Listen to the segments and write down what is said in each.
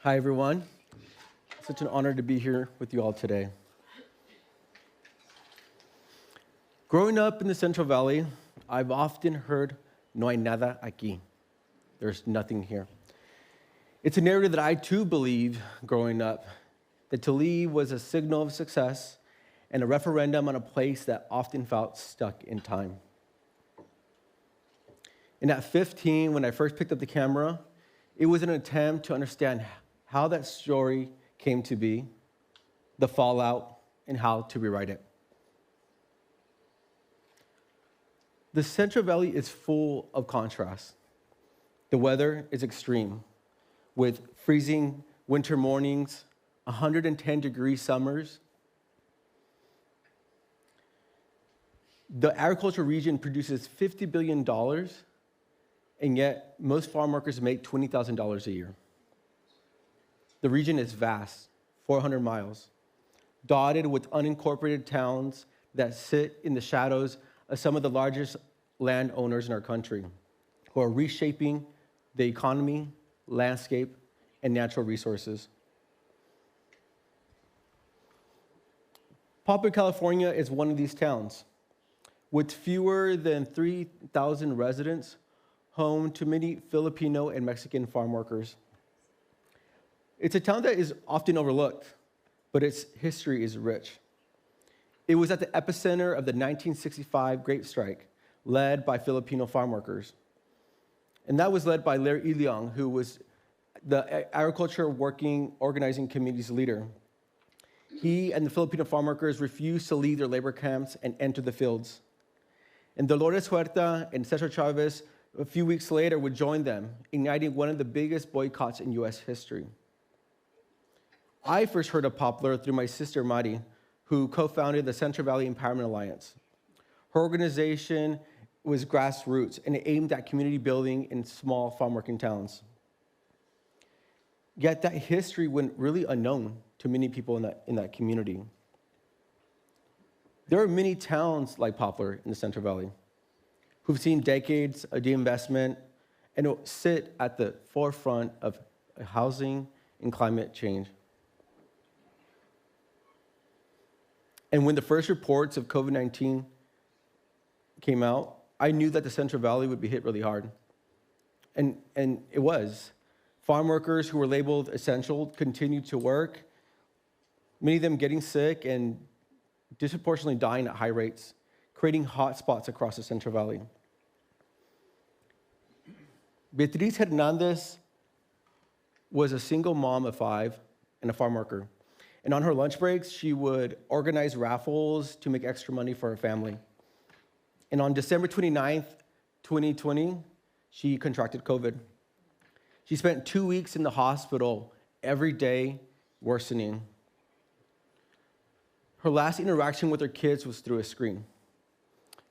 Hi, everyone. Such an honor to be here with you all today. Growing up in the Central Valley, I've often heard, no hay nada aquí. There's nothing here. It's a narrative that I too believed growing up, that to leave was a signal of success and a referendum on a place that often felt stuck in time. And at 15, when I first picked up the camera, it was an attempt to understand how that story came to be, the fallout, and how to rewrite it. The Central Valley is full of contrasts. The weather is extreme, with freezing winter mornings, 110-degree summers. The agriculture region produces $50 billion, and yet most farm workers make $20,000 a year. The region is vast, 400 miles, dotted with unincorporated towns that sit in the shadows of some of the largest landowners in our country, who are reshaping the economy, landscape, and natural resources. Poplar, California is one of these towns, with fewer than 3,000 residents, home to many Filipino and Mexican farm workers. It's a town that is often overlooked, but its history is rich. It was at the epicenter of the 1965 grape strike, led by Filipino farm workers. And that was led by Larry Iliong, who was the agriculture working organizing committee's leader. He and the Filipino farm workers refused to leave their labor camps and enter the fields. And Dolores Huerta and Cesar Chavez, a few weeks later, would join them, igniting one of the biggest boycotts in U.S. history. I first heard of Poplar through my sister, Mari, who co-founded the Central Valley Empowerment Alliance. Her organization was grassroots, and it aimed at community building in small farm working towns. Yet that history went really unknown to many people in that community. There are many towns like Poplar in the Central Valley who've seen decades of deinvestment and will sit at the forefront of housing and climate change. And when the first reports of COVID-19 came out, I knew that the Central Valley would be hit really hard. And it was. Farm workers who were labeled essential continued to work, many of them getting sick and disproportionately dying at high rates, creating hotspots across the Central Valley. Beatriz Hernandez was a single mom of 5 and a farm worker. And on her lunch breaks, she would organize raffles to make extra money for her family. And on December 29th, 2020, she contracted COVID. She spent 2 weeks in the hospital, every day worsening. Her last interaction with her kids was through a screen.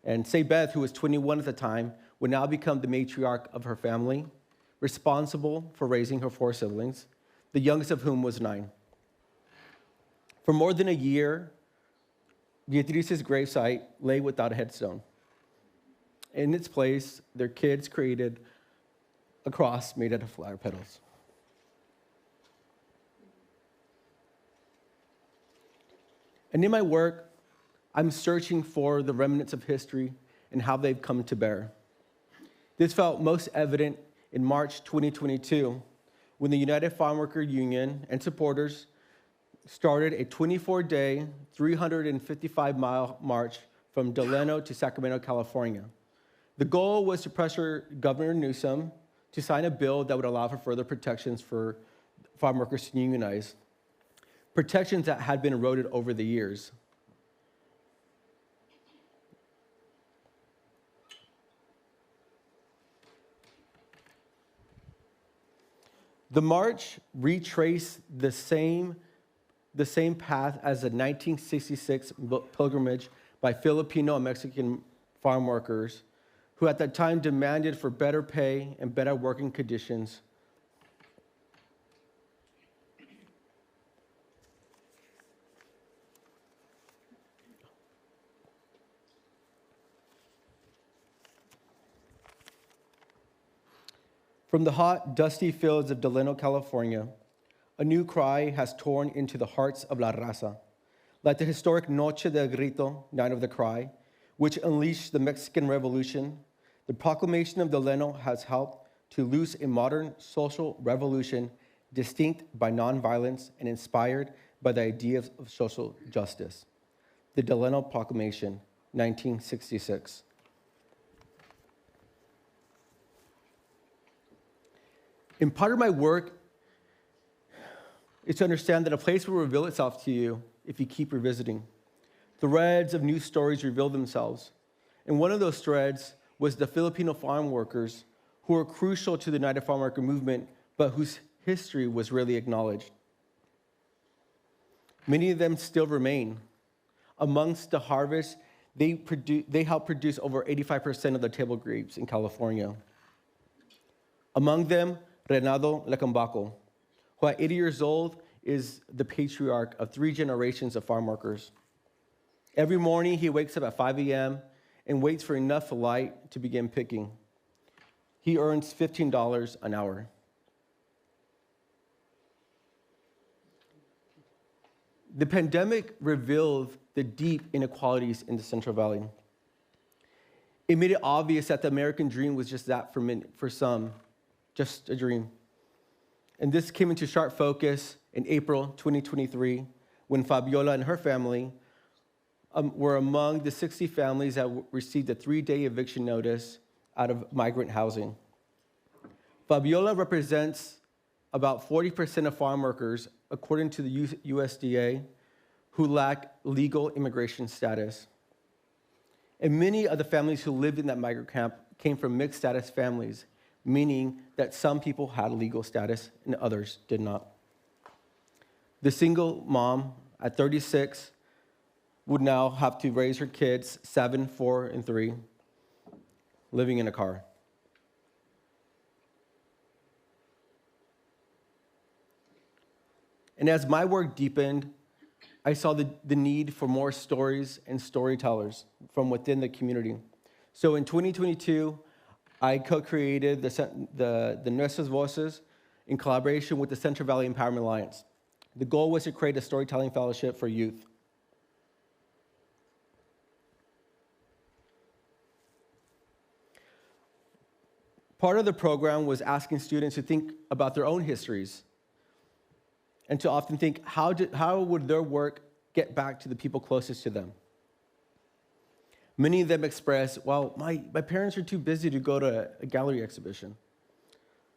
And Say Beth, who was 21 at the time, would now become the matriarch of her family, responsible for raising her 4 siblings, the youngest of whom was 9. For more than a year, Beatriz's gravesite lay without a headstone. In its place, their kids created a cross made out of flower petals. And in my work, I'm searching for the remnants of history and how they've come to bear. This felt most evident in March 2022, when the United Farm Worker Union and supporters started a 24-day, 355-mile march from Delano to Sacramento, California. The goal was to pressure Governor Newsom to sign a bill that would allow for further protections for farm workers to unionize, protections that had been eroded over the years. The march retraced the same path as the 1966 pilgrimage by Filipino and Mexican farm workers, who at that time demanded for better pay and better working conditions. From the hot, dusty fields of Delano, California, A new cry has torn into the hearts of La Raza, like the historic Noche del Grito, Night of the Cry, which unleashed the Mexican Revolution. The proclamation of Delano has helped to loose a modern social revolution distinct by nonviolence and inspired by the ideas of social justice. The Delano Proclamation, 1966. And part of my work is to understand that a place will reveal itself to you if you keep revisiting. Threads of new stories reveal themselves. And one of those threads was the Filipino farm workers who were crucial to the United Farm Worker movement, but whose history was rarely acknowledged. Many of them still remain. Amongst the harvest, they help produce over 85% of the table grapes in California. Among them, Renato Lecambaco, who at 80 years old is the patriarch of 3 generations of farm workers. Every morning, he wakes up at 5 a.m. and waits for enough light to begin picking. He earns $15 an hour. The pandemic revealed the deep inequalities in the Central Valley. It made it obvious that the American dream was just that for some, just a dream. And this came into sharp focus in April 2023 when Fabiola and her family were among the 60 families that received a 3-day eviction notice out of migrant housing. Fabiola represents about 40% of farm workers, according to the USDA, who lack legal immigration status. And many of the families who lived in that migrant camp came from mixed status families, meaning that some people had legal status and others did not. The single mom at 36 would now have to raise her kids, 7, 4, and 3, living in a car. And as my work deepened, I saw the need for more stories and storytellers from within the community. So in 2022, I co-created the Nuestras Voces in collaboration with the Central Valley Empowerment Alliance. The goal was to create a storytelling fellowship for youth. Part of the program was asking students to think about their own histories and to often think, how would their work get back to the people closest to them? Many of them expressed, well, my parents are too busy to go to a gallery exhibition.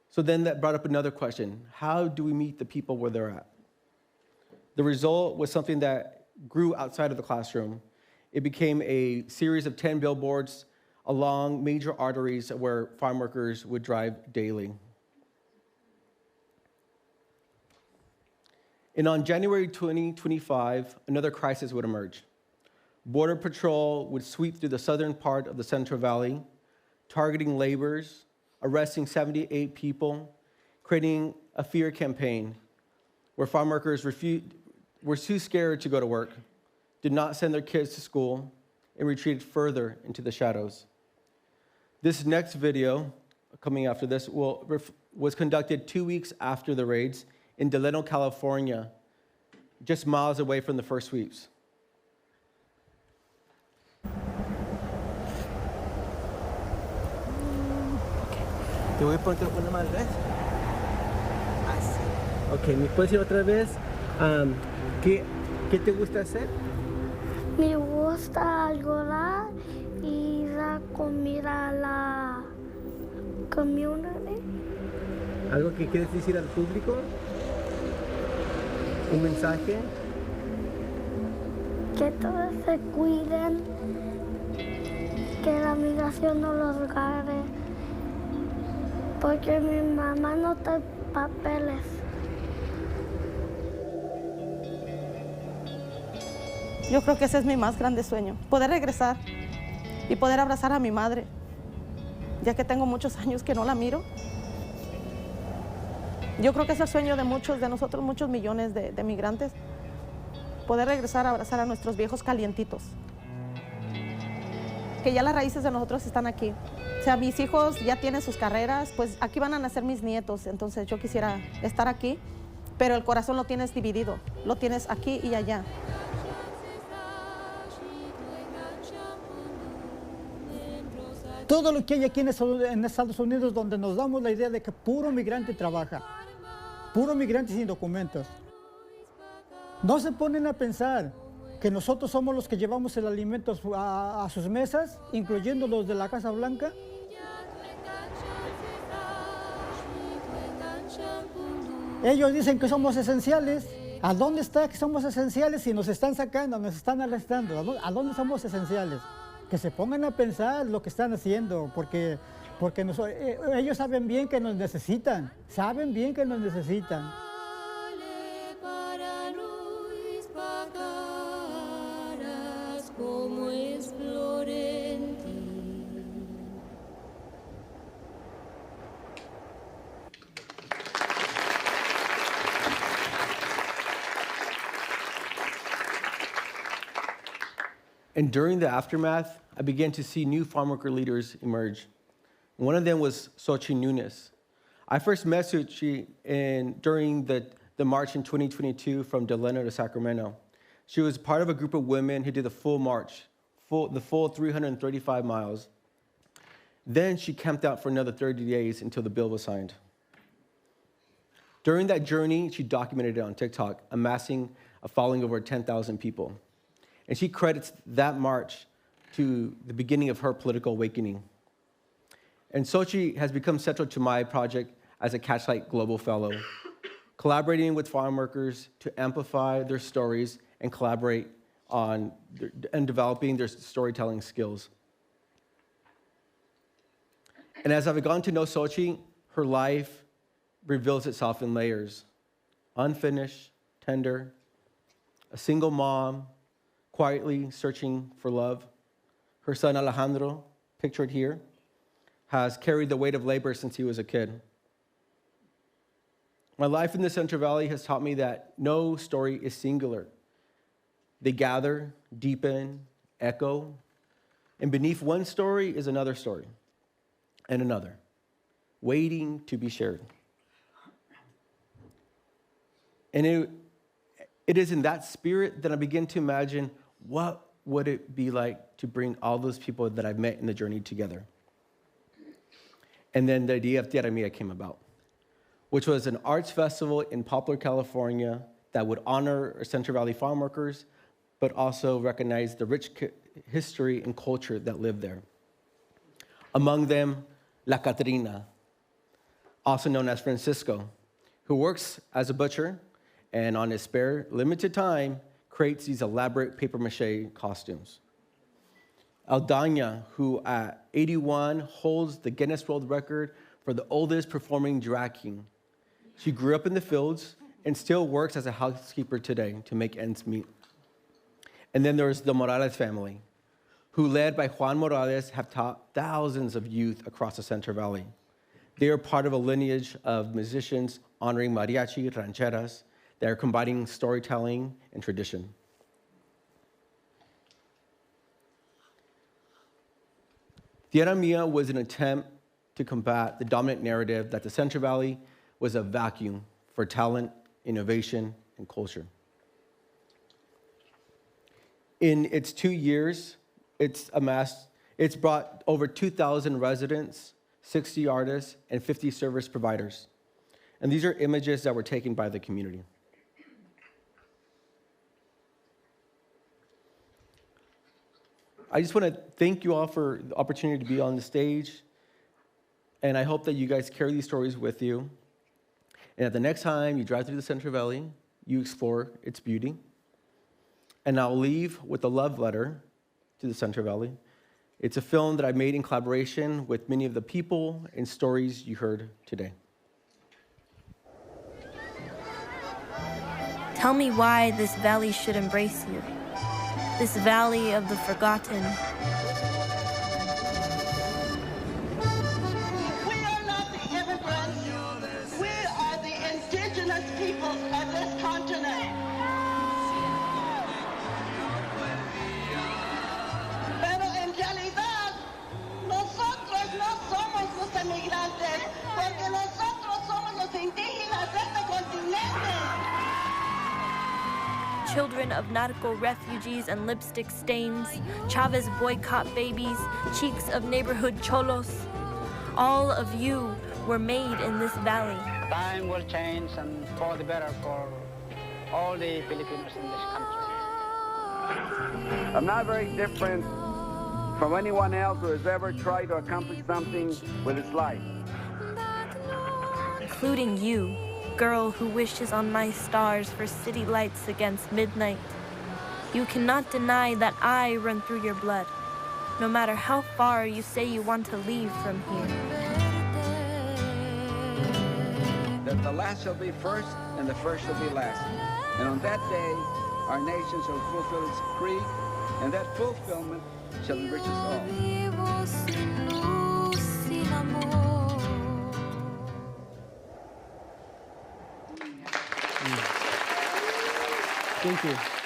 So then that brought up another question. How do we meet the people where they're at? The result was something that grew outside of the classroom. It became a series of 10 billboards along major arteries where farm workers would drive daily. And on January 2025, another crisis would emerge. Border Patrol would sweep through the southern part of the Central Valley, targeting laborers, arresting 78 people, creating a fear campaign where farm workers were too scared to go to work, did not send their kids to school, and retreated further into the shadows. This next video, coming after this, was conducted 2 weeks after the raids in Delano, California, just miles away from the first sweeps. Te voy a poner una más vez. Así. Ok, ¿me puedes decir otra vez qué te gusta hacer? Me gusta llorar y dar comida a la community. ¿Algo que quieres decir al público? ¿Un mensaje? Que todos se cuiden, que la migración no los agarre, porque mi mamá no tiene papeles. Yo creo que ese es mi más grande sueño, poder regresar y poder abrazar a mi madre, ya que tengo muchos años que no la miro. Yo creo que es el sueño de muchos de nosotros, muchos millones de migrantes, poder regresar a abrazar a nuestros viejos calientitos, que ya las raíces de nosotros están aquí. O sea, mis hijos ya tienen sus carreras, pues aquí van a nacer mis nietos, entonces yo quisiera estar aquí pero el corazón lo tienes dividido, lo tienes aquí y allá. Todo lo que hay aquí en Estados Unidos, donde nos damos la idea de que puro migrante trabaja, puro migrante sin documentos. No se ponen a pensar que nosotros somos los que llevamos el alimento a sus mesas, incluyendo los de la Casa Blanca. Ellos dicen que somos esenciales. ¿A dónde está que somos esenciales si nos están sacando, nos están arrestando? ¿A dónde somos esenciales? Que se pongan a pensar lo que están haciendo, porque ellos saben bien que nos necesitan, saben bien que nos necesitan. And during the aftermath, I began to see new farm worker leaders emerge. One of them was Xochitl Nunes. I first met Xochitl during the march in 2022 from Delano to Sacramento. She was part of a group of women who did the full march, the full 335 miles. Then she camped out for another 30 days until the bill was signed. During that journey, she documented it on TikTok, amassing a following of over 10,000 people. And she credits that march to the beginning of her political awakening. And Xochitl has become central to my project as a CatchLight Global Fellow, collaborating with farm workers to amplify their stories and collaborate on developing their storytelling skills. And as I've gotten to know Xochitl, her life reveals itself in layers: unfinished, tender, a single mom, quietly searching for love. Her son Alejandro, pictured here, has carried the weight of labor since he was a kid. My life in the Central Valley has taught me that no story is singular. They gather, deepen, echo, and beneath one story is another story, and another, waiting to be shared. And it is in that spirit that I begin to imagine what would it be like to bring all those people that I've met in the journey together. And then the idea of Tierra Mía came about, which was an arts festival in Poplar, California that would honor Central Valley farm workers, but also recognize the rich history and culture that lived there. Among them, La Catrina, also known as Francisco, who works as a butcher and on his spare, limited time, creates these elaborate papier-mâché costumes. Aldana, who at 81 holds the Guinness World Record for the oldest performing drag king. She grew up in the fields and still works as a housekeeper today to make ends meet. And then there's the Morales family, who led by Juan Morales have taught thousands of youth across the Central Valley. They are part of a lineage of musicians honoring mariachi, rancheras, that are combining storytelling and tradition. Tierra Mía was an attempt to combat the dominant narrative that the Central Valley was a vacuum for talent, innovation, and culture. In its 2 years, it's brought over 2,000 residents, 60 artists, and 50 service providers. And these are images that were taken by the community. I just want to thank you all for the opportunity to be on the stage, and I hope that you guys carry these stories with you. And at the next time you drive through the Central Valley, you explore its beauty. And I'll leave with a love letter to the Central Valley. It's a film that I made in collaboration with many of the people and stories you heard today. Tell me why this valley should embrace you. This valley of the forgotten. We are not the immigrants. We are the indigenous peoples of this continent. Pero en realidad, nosotros no somos los emigrantes, porque nosotros somos los indígenas de este continente. children of narco refugees and lipstick stains, Chavez boycott babies, cheeks of neighborhood cholos. All of you were made in this valley. Time will change and for the better for all the Filipinos in this country. I'm not very different from anyone else who has ever tried to accomplish something with his life. Including you, girl who wishes on my stars for city lights against midnight. You cannot deny that I run through your blood, no matter how far you say you want to leave from here. That the last shall be first and the first shall be last. And on that day, our nation shall fulfill its creed, and that fulfillment shall enrich us all. Thank you.